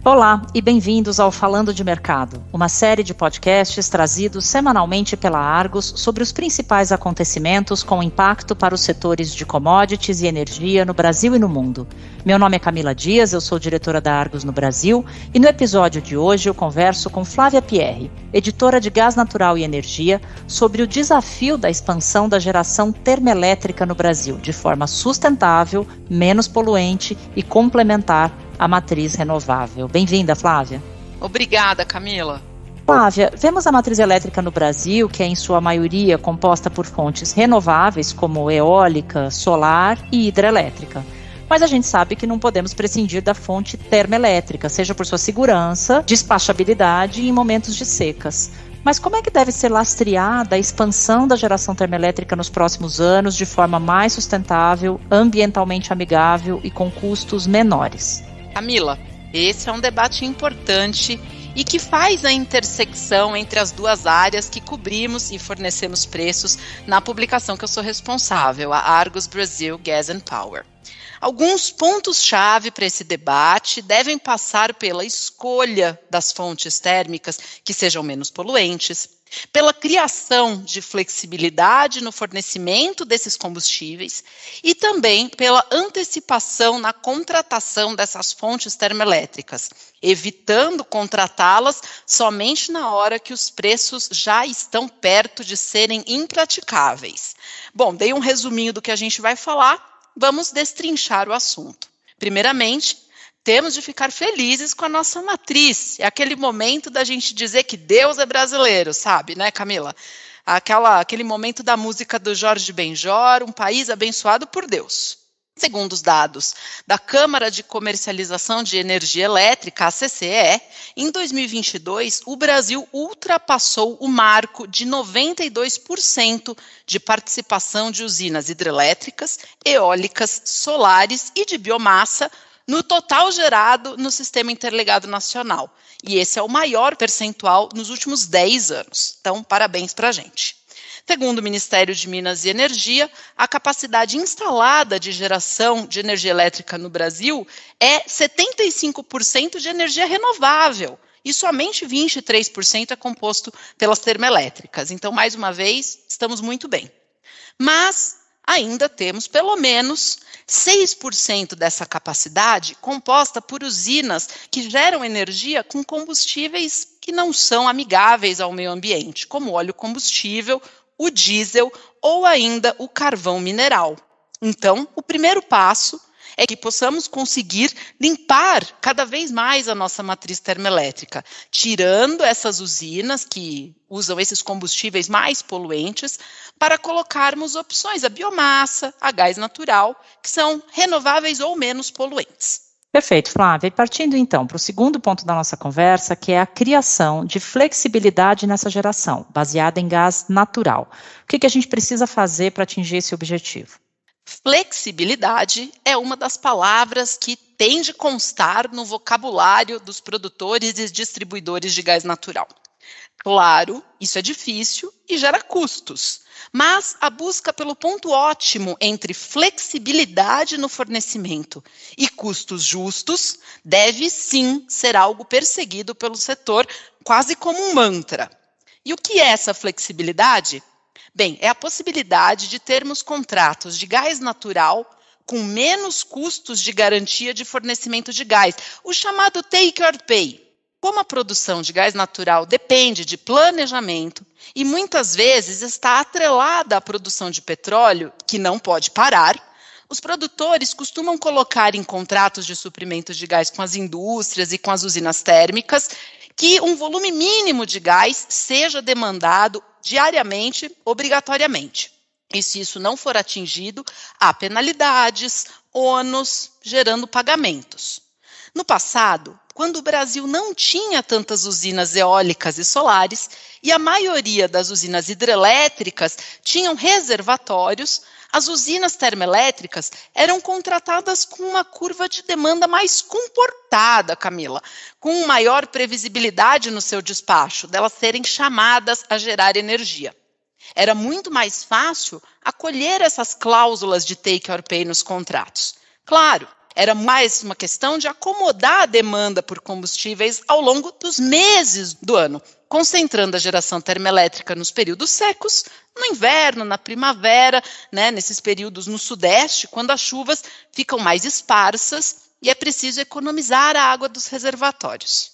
Olá e bem-vindos ao Falando de Mercado, uma série de podcasts trazidos semanalmente pela Argos sobre os principais acontecimentos com impacto para os setores de commodities e energia no Brasil e no mundo. Meu nome é Camila Dias, eu sou diretora da Argos no Brasil e no episódio de hoje eu converso com Flávia Pierri, editora de Gás Natural e Energia, sobre o desafio da expansão da geração termoelétrica no Brasil, de forma sustentável, menos poluente e complementar à matriz renovável. Bem-vinda, Flávia. Obrigada, Camila. Flávia, vemos a matriz elétrica no Brasil, que é em sua maioria composta por fontes renováveis, como eólica, solar e hidrelétrica. Mas a gente sabe que não podemos prescindir da fonte termoelétrica, seja por sua segurança, despachabilidade e em momentos de secas. Mas como é que deve ser lastreada a expansão da geração termoelétrica nos próximos anos de forma mais sustentável, ambientalmente amigável e com custos menores? Camila, esse é um debate importante e que faz a intersecção entre as duas áreas que cobrimos e fornecemos preços na publicação que eu sou responsável, a Argos Brasil Gas and Power. Alguns pontos-chave para esse debate devem passar pela escolha das fontes térmicas que sejam menos poluentes, pela criação de flexibilidade no fornecimento desses combustíveis e também pela antecipação na contratação dessas fontes termoelétricas, evitando contratá-las somente na hora que os preços já estão perto de serem impraticáveis. Bom, dei um resuminho do que a gente vai falar. Vamos destrinchar o assunto. Primeiramente, temos de ficar felizes com a nossa matriz. É aquele momento da gente dizer que Deus é brasileiro, sabe, né, Camila? Aquele momento da música do Jorge Benjor, um país abençoado por Deus. Segundo os dados da Câmara de Comercialização de Energia Elétrica, a CCEE, em 2022, o Brasil ultrapassou o marco de 92% de participação de usinas hidrelétricas, eólicas, solares e de biomassa no total gerado no Sistema Interligado Nacional. E esse é o maior percentual nos últimos 10 anos. Então, parabéns para a gente. Segundo o Ministério de Minas e Energia, a capacidade instalada de geração de energia elétrica no Brasil é 75% de energia renovável e somente 23% é composto pelas termoelétricas. Então, mais uma vez, estamos muito bem. Mas ainda temos pelo menos 6% dessa capacidade composta por usinas que geram energia com combustíveis que não são amigáveis ao meio ambiente, como o óleo combustível, o diesel ou ainda o carvão mineral. Então, o primeiro passo é que possamos conseguir limpar cada vez mais a nossa matriz termoelétrica, tirando essas usinas que usam esses combustíveis mais poluentes para colocarmos opções, a biomassa, a gás natural, que são renováveis ou menos poluentes. Perfeito, Flávia. E partindo então para o segundo ponto da nossa conversa, que é a criação de flexibilidade nessa geração, baseada em gás natural. O que a gente precisa fazer para atingir esse objetivo? Flexibilidade é uma das palavras que tem de constar no vocabulário dos produtores e distribuidores de gás natural. Claro, isso é difícil e gera custos, mas a busca pelo ponto ótimo entre flexibilidade no fornecimento e custos justos deve sim ser algo perseguido pelo setor quase como um mantra. E o que é essa flexibilidade? Bem, é a possibilidade de termos contratos de gás natural com menos custos de garantia de fornecimento de gás, o chamado take or pay. Como a produção de gás natural depende de planejamento e muitas vezes está atrelada à produção de petróleo, que não pode parar, os produtores costumam colocar em contratos de suprimento de gás com as indústrias e com as usinas térmicas que um volume mínimo de gás seja demandado diariamente, obrigatoriamente. E se isso não for atingido, há penalidades, ônus, gerando pagamentos. No passado, quando o Brasil não tinha tantas usinas eólicas e solares, e a maioria das usinas hidrelétricas tinham reservatórios, as usinas termoelétricas eram contratadas com uma curva de demanda mais comportada, Camila, com maior previsibilidade no seu despacho, delas serem chamadas a gerar energia. Era muito mais fácil acolher essas cláusulas de take or pay nos contratos. Claro, Era mais uma questão de acomodar a demanda por combustíveis ao longo dos meses do ano, concentrando a geração termoelétrica nos períodos secos, no inverno, na primavera, nesses períodos no sudeste, quando as chuvas ficam mais esparsas e é preciso economizar a água dos reservatórios.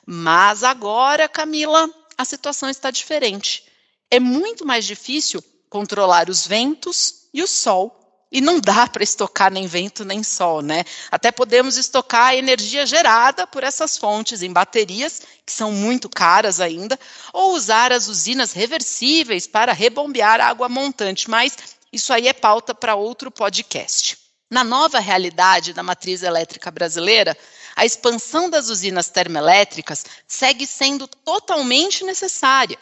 Mas agora, Camila, a situação está diferente. É muito mais difícil controlar os ventos e o sol. E não dá para estocar nem vento nem sol, Até podemos estocar a energia gerada por essas fontes em baterias, que são muito caras ainda, ou usar as usinas reversíveis para rebombear a água montante, mas isso aí é pauta para outro podcast. Na nova realidade da matriz elétrica brasileira, a expansão das usinas termoelétricas segue sendo totalmente necessária.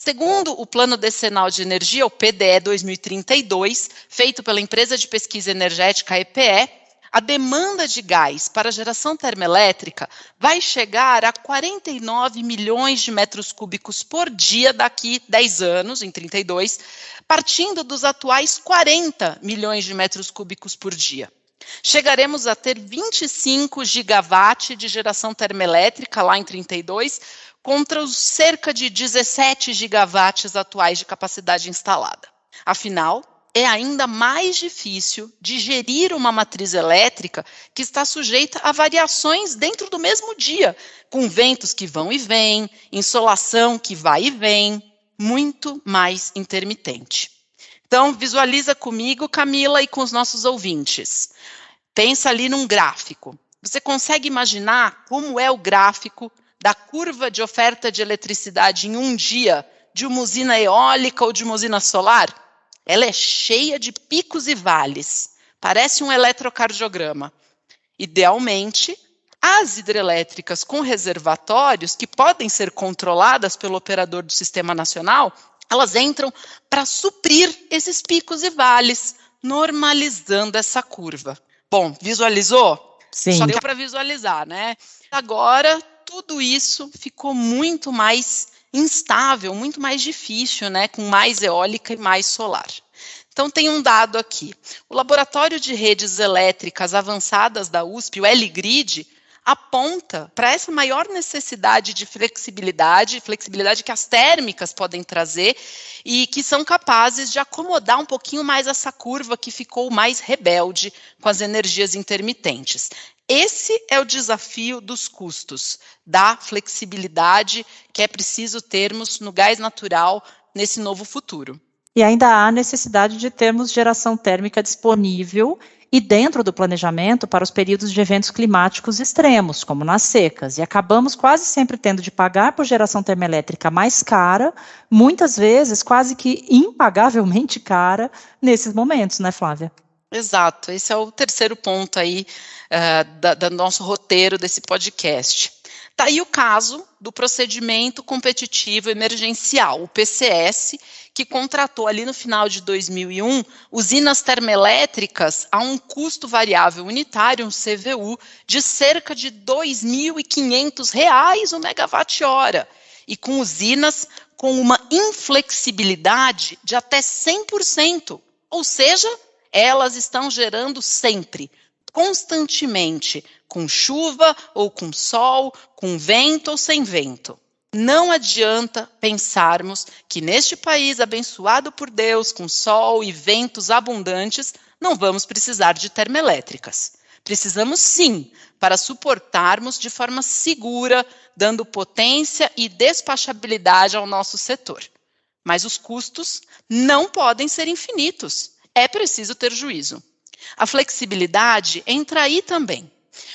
Segundo o Plano Decenal de Energia, o PDE 2032, feito pela empresa de pesquisa energética EPE, a demanda de gás para a geração termoelétrica vai chegar a 49 milhões de metros cúbicos por dia daqui 10 anos, em 32, partindo dos atuais 40 milhões de metros cúbicos por dia. Chegaremos a ter 25 gigawatts de geração termoelétrica lá em 32, contra os cerca de 17 gigawatts atuais de capacidade instalada. Afinal, é ainda mais difícil de gerir uma matriz elétrica que está sujeita a variações dentro do mesmo dia, com ventos que vão e vêm, insolação que vai e vem, muito mais intermitente. Então, visualiza comigo, Camila, e com os nossos ouvintes. Pensa ali num gráfico. Você consegue imaginar como é o gráfico da curva de oferta de eletricidade em um dia de uma usina eólica ou de uma usina solar? Ela é cheia de picos e vales. Parece um eletrocardiograma. Idealmente, as hidrelétricas com reservatórios, que podem ser controladas pelo operador do Sistema Nacional, elas entram para suprir esses picos e vales, normalizando essa curva. Bom, visualizou? Sim. Só deu para visualizar, Agora, tudo isso ficou muito mais instável, muito mais difícil, com mais eólica e mais solar. Então, tem um dado aqui. O Laboratório de Redes Elétricas Avançadas da USP, o LGRID, aponta para essa maior necessidade de flexibilidade que as térmicas podem trazer e que são capazes de acomodar um pouquinho mais essa curva que ficou mais rebelde com as energias intermitentes. Esse é o desafio dos custos, da flexibilidade que é preciso termos no gás natural nesse novo futuro. E ainda há necessidade de termos geração térmica disponível e dentro do planejamento para os períodos de eventos climáticos extremos, como nas secas. E acabamos quase sempre tendo de pagar por geração termoelétrica mais cara, muitas vezes quase que impagavelmente cara nesses momentos, Flávia? Exato, esse é o terceiro ponto aí do nosso roteiro desse podcast. Está aí o caso do procedimento competitivo emergencial, o PCS, que contratou ali no final de 2001 usinas termoelétricas a um custo variável unitário, um CVU, de cerca de R$ 2.500 o megawatt-hora, e com usinas com uma inflexibilidade de até 100%, ou seja, elas estão gerando sempre, constantemente, com chuva ou com sol, com vento ou sem vento. Não adianta pensarmos que neste país abençoado por Deus, com sol e ventos abundantes, não vamos precisar de termoelétricas. Precisamos sim, para suportarmos de forma segura, dando potência e despachabilidade ao nosso setor. Mas os custos não podem ser infinitos. É preciso ter juízo. A flexibilidade entra aí também.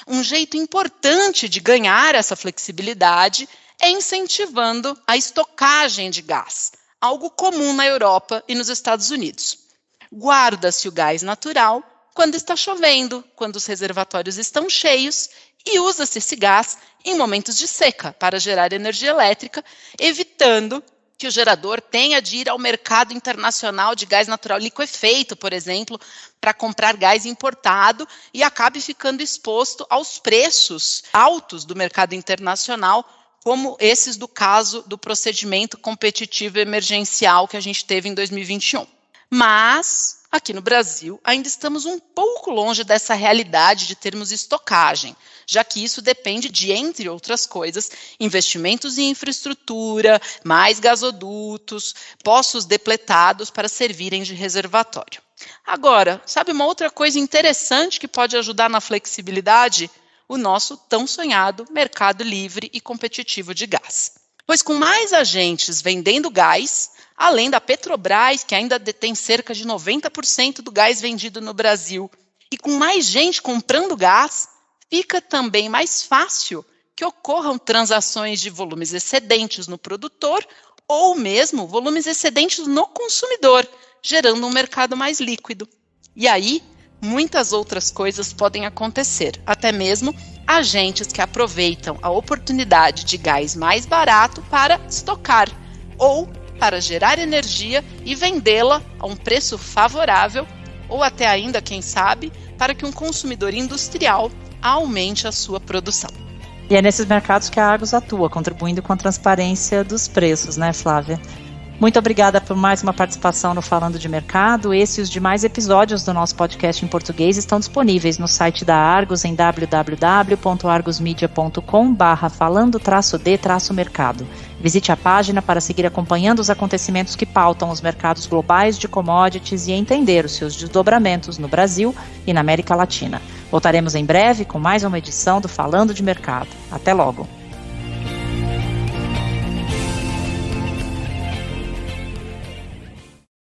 Um jeito importante de ganhar essa flexibilidade é incentivando a estocagem de gás, algo comum na Europa e nos Estados Unidos. Guarda-se o gás natural quando está chovendo, quando os reservatórios estão cheios, e usa-se esse gás em momentos de seca para gerar energia elétrica, evitando que o gerador tenha de ir ao mercado internacional de gás natural liquefeito, por exemplo, para comprar gás importado e acabe ficando exposto aos preços altos do mercado internacional, como esses do caso do procedimento competitivo emergencial que a gente teve em 2021. Mas Aqui no Brasil, ainda estamos um pouco longe dessa realidade de termos estocagem, já que isso depende de, entre outras coisas, investimentos em infraestrutura, mais gasodutos, poços depletados para servirem de reservatório. Agora, sabe uma outra coisa interessante que pode ajudar na flexibilidade? O nosso tão sonhado mercado livre e competitivo de gás. Pois com mais agentes vendendo gás, além da Petrobras, que ainda detém cerca de 90% do gás vendido no Brasil, e com mais gente comprando gás, fica também mais fácil que ocorram transações de volumes excedentes no produtor ou mesmo volumes excedentes no consumidor, gerando um mercado mais líquido. E aí, muitas outras coisas podem acontecer, até mesmo agentes que aproveitam a oportunidade de gás mais barato para estocar ou para gerar energia e vendê-la a um preço favorável ou até ainda, quem sabe, para que um consumidor industrial aumente a sua produção. E é nesses mercados que a Argos atua, contribuindo com a transparência dos preços, né, Flávia? Muito obrigada por mais uma participação no Falando de Mercado. Esse e os demais episódios do nosso podcast em português estão disponíveis no site da Argos em www.argosmedia.com/falando-d-mercado. Visite a página para seguir acompanhando os acontecimentos que pautam os mercados globais de commodities e entender os seus desdobramentos no Brasil e na América Latina. Voltaremos em breve com mais uma edição do Falando de Mercado. Até logo!